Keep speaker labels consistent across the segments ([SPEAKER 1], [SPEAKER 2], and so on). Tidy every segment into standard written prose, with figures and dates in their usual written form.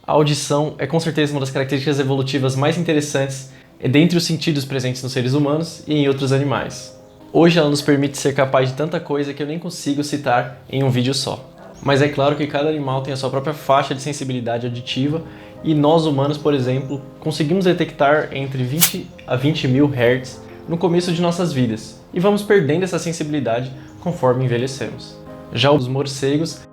[SPEAKER 1] A audição é com certeza uma das características evolutivas mais interessantes dentre os sentidos presentes nos seres humanos e em outros animais. Hoje ela nos permite ser capaz de tanta coisa que eu nem consigo citar em um vídeo só. Mas é claro que cada animal tem a sua própria faixa de sensibilidade auditiva e nós humanos, por exemplo, conseguimos detectar entre 20 a 20 mil Hz no começo de nossas vidas e vamos perdendo essa sensibilidade conforme envelhecemos. Já os morcegos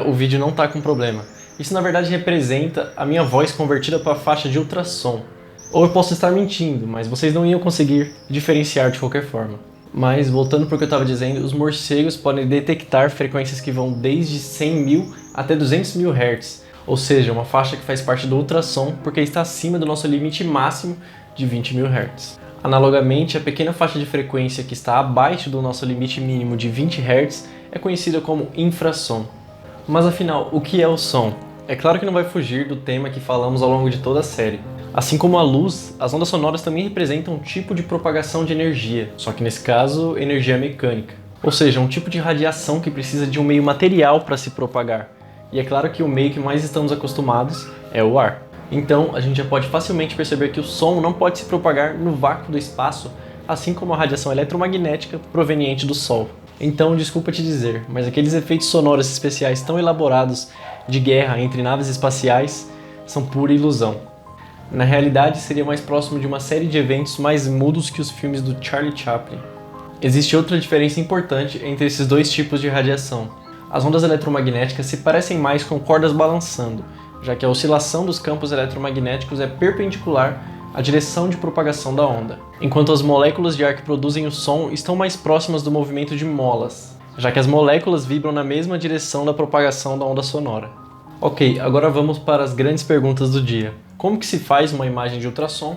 [SPEAKER 1] o vídeo não tá com problema. Isso na verdade representa a minha voz convertida para a faixa de ultrassom. Ou eu posso estar mentindo, mas vocês não iam conseguir diferenciar de qualquer forma. Mas voltando para o que eu estava dizendo, os morcegos podem detectar frequências que vão desde 100 mil até 200 mil Hz. Ou seja, uma faixa que faz parte do ultrassom porque está acima do nosso limite máximo de 20 mil Hz. Analogamente, a pequena faixa de frequência que está abaixo do nosso limite mínimo de 20 Hz é conhecida como infrassom. Mas afinal, o que é o som? É claro que não vai fugir do tema que falamos ao longo de toda a série. Assim como a luz, as ondas sonoras também representam um tipo de propagação de energia, só que nesse caso, energia mecânica. Ou seja, um tipo de radiação que precisa de um meio material para se propagar. E é claro que o meio que mais estamos acostumados é o ar. Então, a gente já pode facilmente perceber que o som não pode se propagar no vácuo do espaço, assim como a radiação eletromagnética proveniente do Sol. Então, desculpa te dizer, mas aqueles efeitos sonoros especiais tão elaborados de guerra entre naves espaciais são pura ilusão. Na realidade, seria mais próximo de uma série de eventos mais mudos que os filmes do Charlie Chaplin. Existe outra diferença importante entre esses dois tipos de radiação. As ondas eletromagnéticas se parecem mais com cordas balançando, já que a oscilação dos campos eletromagnéticos é perpendicular à direção de propagação da onda, enquanto as moléculas de ar que produzem o som estão mais próximas do movimento de molas, já que as moléculas vibram na mesma direção da propagação da onda sonora. Ok, agora vamos para as grandes perguntas do dia. Como que se faz uma imagem de ultrassom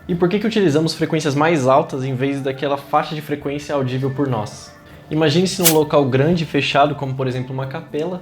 [SPEAKER 1] e por que utilizamos frequências mais altas em vez daquela faixa de frequência audível por nós? Imagine-se num local grande e fechado, como por exemplo uma capela,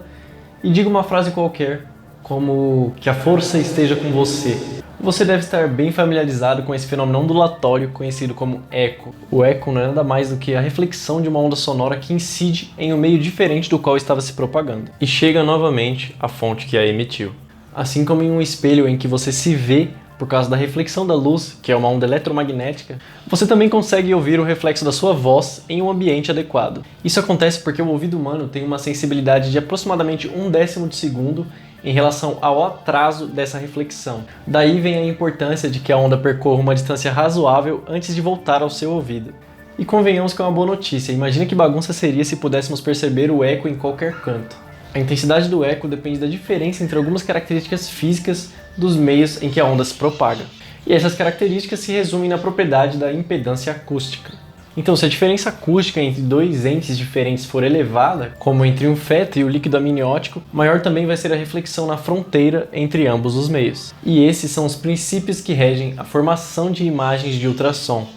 [SPEAKER 1] e diga uma frase qualquer, como que a força esteja com você. Você deve estar bem familiarizado com esse fenômeno ondulatório conhecido como eco. O eco não é nada mais do que a reflexão de uma onda sonora que incide em um meio diferente do qual estava se propagando e chega novamente à fonte que a emitiu. Assim como em um espelho em que você se vê por causa da reflexão da luz, que é uma onda eletromagnética, você também consegue ouvir o reflexo da sua voz em um ambiente adequado. Isso acontece porque o ouvido humano tem uma sensibilidade de aproximadamente 1/10 de segundo em relação ao atraso dessa reflexão. Daí vem a importância de que a onda percorra uma distância razoável antes de voltar ao seu ouvido. E convenhamos que é uma boa notícia, imagina que bagunça seria se pudéssemos perceber o eco em qualquer canto. A intensidade do eco depende da diferença entre algumas características físicas dos meios em que a onda se propaga. E essas características se resumem na propriedade da impedância acústica. Então, se a diferença acústica entre dois entes diferentes for elevada, como entre um feto e o líquido amniótico, maior também vai ser a reflexão na fronteira entre ambos os meios. E esses são os princípios que regem a formação de imagens de ultrassom.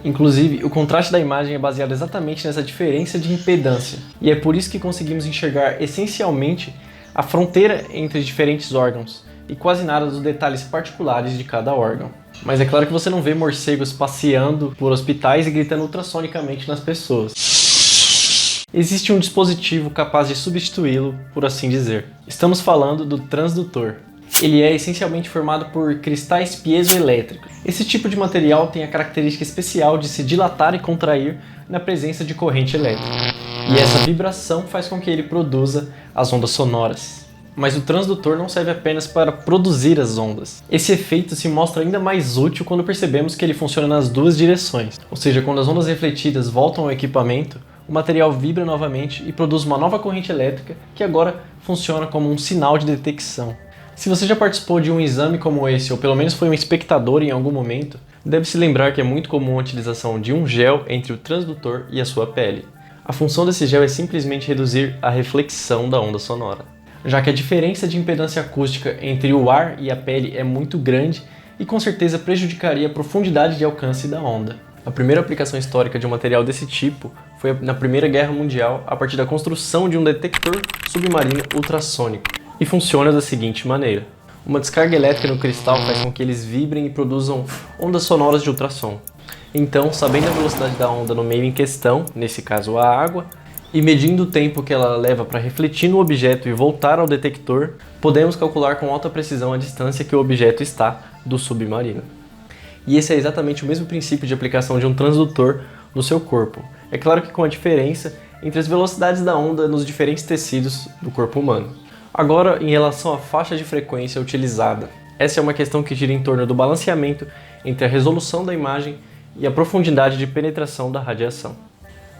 [SPEAKER 1] Inclusive, o contraste da imagem é baseado exatamente nessa diferença de impedância. E é por isso que conseguimos enxergar essencialmente a fronteira entre diferentes órgãos e quase nada dos detalhes particulares de cada órgão. Mas é claro que você não vê morcegos passeando por hospitais e gritando ultrassonicamente nas pessoas. Existe um dispositivo capaz de substituí-lo, por assim dizer. Estamos falando do transdutor. Ele é essencialmente formado por cristais piezoelétricos. Esse tipo de material tem a característica especial de se dilatar e contrair na presença de corrente elétrica. E essa vibração faz com que ele produza as ondas sonoras. Mas o transdutor não serve apenas para produzir as ondas. Esse efeito se mostra ainda mais útil quando percebemos que ele funciona nas duas direções. Ou seja, quando as ondas refletidas voltam ao equipamento, o material vibra novamente e produz uma nova corrente elétrica que agora funciona como um sinal de detecção. Se você já participou de um exame como esse, ou pelo menos foi um espectador em algum momento, deve se lembrar que é muito comum a utilização de um gel entre o transdutor e a sua pele. A função desse gel é simplesmente reduzir a reflexão da onda sonora, já que a diferença de impedância acústica entre o ar e a pele é muito grande e com certeza prejudicaria a profundidade de alcance da onda. A primeira aplicação histórica de um material desse tipo foi na Primeira Guerra Mundial a partir da construção de um detector submarino ultrassônico. E funciona da seguinte maneira. Uma descarga elétrica no cristal faz com que eles vibrem e produzam ondas sonoras de ultrassom. Então, sabendo a velocidade da onda no meio em questão, nesse caso a água, e medindo o tempo que ela leva para refletir no objeto e voltar ao detector, podemos calcular com alta precisão a distância que o objeto está do submarino. E esse é exatamente o mesmo princípio de aplicação de um transdutor no seu corpo. É claro que com a diferença entre as velocidades da onda nos diferentes tecidos do corpo humano. Agora, em relação à faixa de frequência utilizada, essa é uma questão que gira em torno do balanceamento entre a resolução da imagem e a profundidade de penetração da radiação.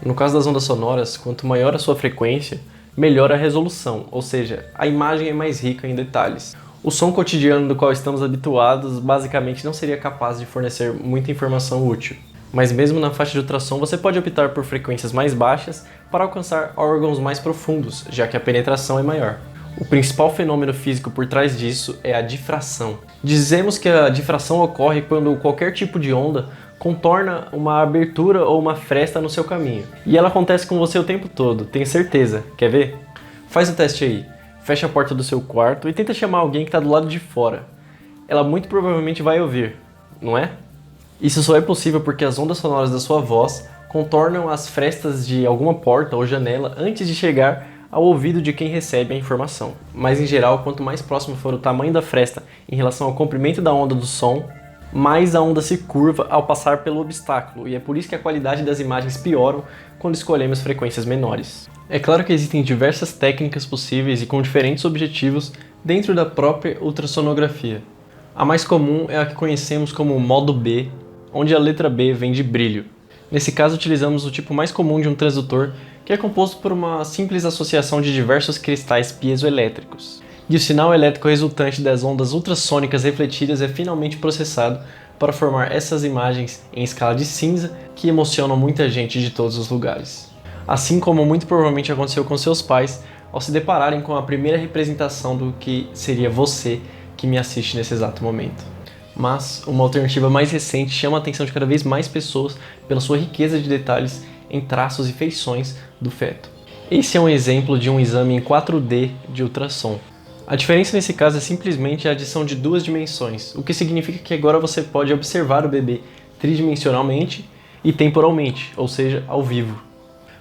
[SPEAKER 1] No caso das ondas sonoras, quanto maior a sua frequência, melhor a resolução, ou seja, a imagem é mais rica em detalhes. O som cotidiano do qual estamos habituados basicamente não seria capaz de fornecer muita informação útil. Mas mesmo na faixa de ultrassom você pode optar por frequências mais baixas para alcançar órgãos mais profundos, já que a penetração é maior. O principal fenômeno físico por trás disso é a difração. Dizemos que a difração ocorre quando qualquer tipo de onda contorna uma abertura ou uma fresta no seu caminho. E ela acontece com você o tempo todo, tenho certeza. Quer ver? Faz o teste aí. Fecha a porta do seu quarto e tenta chamar alguém que está do lado de fora. Ela muito provavelmente vai ouvir, não é? Isso só é possível porque as ondas sonoras da sua voz contornam as frestas de alguma porta ou janela antes de chegar ao ouvido de quem recebe a informação. Mas em geral, quanto mais próximo for o tamanho da fresta em relação ao comprimento da onda do som, mais a onda se curva ao passar pelo obstáculo, e é por isso que a qualidade das imagens pioram quando escolhemos frequências menores. É claro que existem diversas técnicas possíveis e com diferentes objetivos dentro da própria ultrassonografia. A mais comum é a que conhecemos como modo B, onde a letra B vem de brilho. Nesse caso, utilizamos o tipo mais comum de um transdutor, que é composto por uma simples associação de diversos cristais piezoelétricos. E o sinal elétrico resultante das ondas ultrassônicas refletidas é finalmente processado para formar essas imagens em escala de cinza que emocionam muita gente de todos os lugares. Assim como muito provavelmente aconteceu com seus pais ao se depararem com a primeira representação do que seria você que me assiste nesse exato momento. Mas uma alternativa mais recente chama a atenção de cada vez mais pessoas pela sua riqueza de detalhes em traços e feições do feto. Esse é um exemplo de um exame em 4D de ultrassom. A diferença nesse caso é simplesmente a adição de duas dimensões, o que significa que agora você pode observar o bebê tridimensionalmente e temporalmente, ou seja, ao vivo.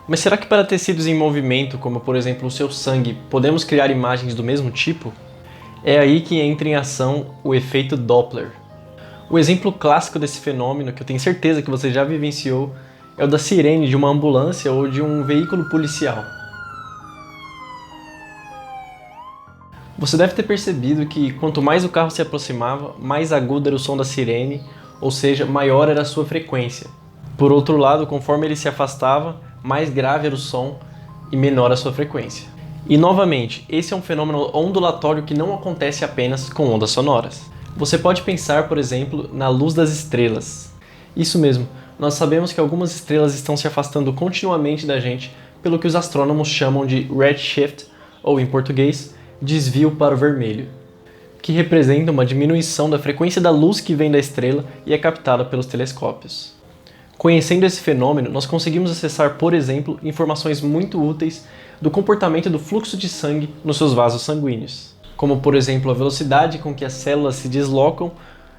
[SPEAKER 1] Mas será que para tecidos em movimento, como por exemplo o seu sangue, podemos criar imagens do mesmo tipo? É aí que entra em ação o efeito Doppler. O exemplo clássico desse fenômeno, que eu tenho certeza que você já vivenciou, é o da sirene de uma ambulância ou de um veículo policial. Você deve ter percebido que quanto mais o carro se aproximava, mais agudo era o som da sirene, ou seja, maior era a sua frequência. Por outro lado, conforme ele se afastava, mais grave era o som e menor a sua frequência. E novamente, esse é um fenômeno ondulatório que não acontece apenas com ondas sonoras. Você pode pensar, por exemplo, na luz das estrelas. Isso mesmo, nós sabemos que algumas estrelas estão se afastando continuamente da gente pelo que os astrônomos chamam de redshift, ou em português, desvio para o vermelho, que representa uma diminuição da frequência da luz que vem da estrela e é captada pelos telescópios. Conhecendo esse fenômeno, nós conseguimos acessar, por exemplo, informações muito úteis do comportamento do fluxo de sangue nos seus vasos sanguíneos, como por exemplo a velocidade com que as células se deslocam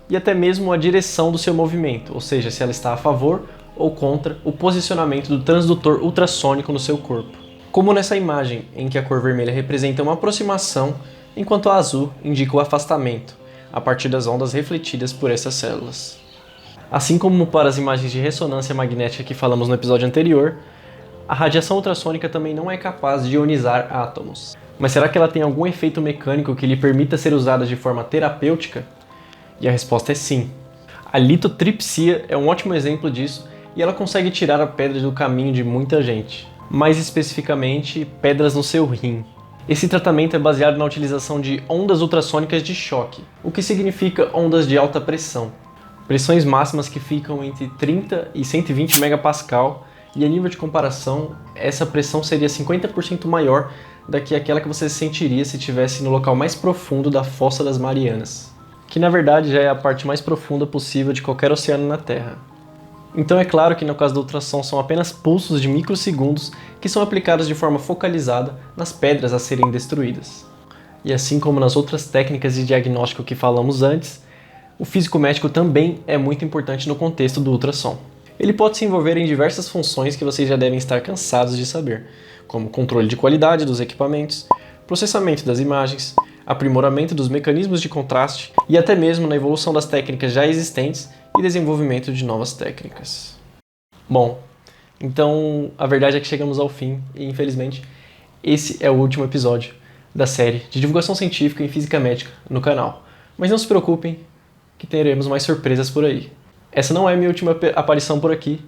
[SPEAKER 1] e até mesmo a direção do seu movimento, ou seja, se ela está a favor ou contra o posicionamento do transdutor ultrassônico no seu corpo. Como nessa imagem, em que a cor vermelha representa uma aproximação, enquanto a azul indica o afastamento, a partir das ondas refletidas por essas células. Assim como para as imagens de ressonância magnética que falamos no episódio anterior, a radiação ultrassônica também não é capaz de ionizar átomos. Mas será que ela tem algum efeito mecânico que lhe permita ser usada de forma terapêutica? E a resposta é sim. A litotripsia é um ótimo exemplo disso e ela consegue tirar a pedra do caminho de muita gente. Mais especificamente, pedras no seu rim. Esse tratamento é baseado na utilização de ondas ultrassônicas de choque, o que significa ondas de alta pressão. Pressões máximas que ficam entre 30 e 120 megapascal, e a nível de comparação, essa pressão seria 50% maior do que aquela que você sentiria se estivesse no local mais profundo da Fossa das Marianas, que na verdade já é a parte mais profunda possível de qualquer oceano na Terra. Então é claro que no caso do ultrassom são apenas pulsos de microsegundos que são aplicados de forma focalizada nas pedras a serem destruídas. E assim como nas outras técnicas de diagnóstico que falamos antes, o físico médico também é muito importante no contexto do ultrassom. Ele pode se envolver em diversas funções que vocês já devem estar cansados de saber, como controle de qualidade dos equipamentos, processamento das imagens, aprimoramento dos mecanismos de contraste e até mesmo na evolução das técnicas já existentes e desenvolvimento de novas técnicas. Bom, então a verdade é que chegamos ao fim e infelizmente esse é o último episódio da série de divulgação científica em física médica no canal. Mas não se preocupem que teremos mais surpresas por aí. Essa não é minha última aparição por aqui.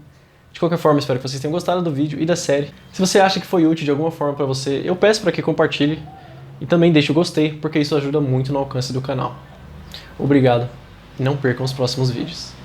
[SPEAKER 1] De qualquer forma, espero que vocês tenham gostado do vídeo e da série. Se você acha que foi útil de alguma forma para você, eu peço para que compartilhe e também deixe o gostei, porque isso ajuda muito no alcance do canal. Obrigado e não percam os próximos vídeos.